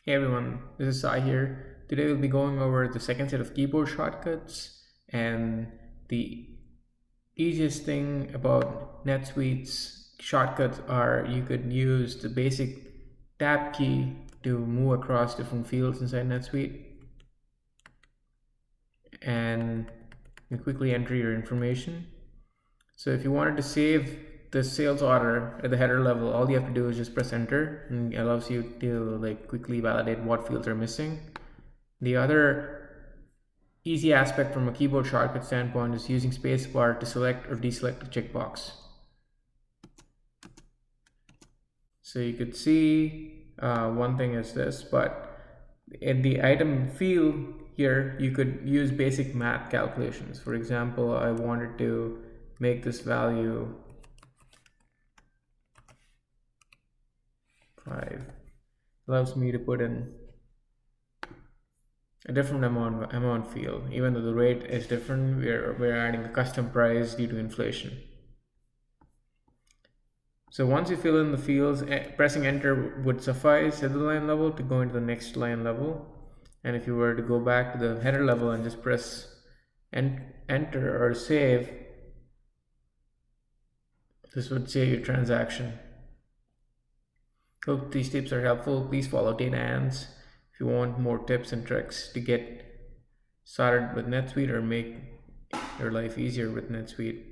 Hey everyone, this is Sai here. Today we'll be going over the second set of keyboard shortcuts, and the easiest thing about NetSuite's shortcuts are you could use the basic tab key to move across different fields inside NetSuite, and you quickly enter your information. So if you wanted to save the sales order at the header level, all you have to do is just press enter, and it allows you to quickly validate what fields are missing. The other easy aspect from a keyboard shortcut standpoint is using spacebar to select or deselect a checkbox. So you could see one thing is this, but in the item field here, you could use basic math calculations. For example, I wanted to make this value 5. Allows me to put in a different amount field. Even though the rate is different, we're adding a custom price due to inflation. So once you fill in the fields, pressing enter would suffice at the line level to go into the next line level. And if you were to go back to the header level and just press enter or save, this would save your transaction. Hope these tips are helpful. Please follow Data Ants if you want more tips and tricks to get started with NetSuite or make your life easier with NetSuite.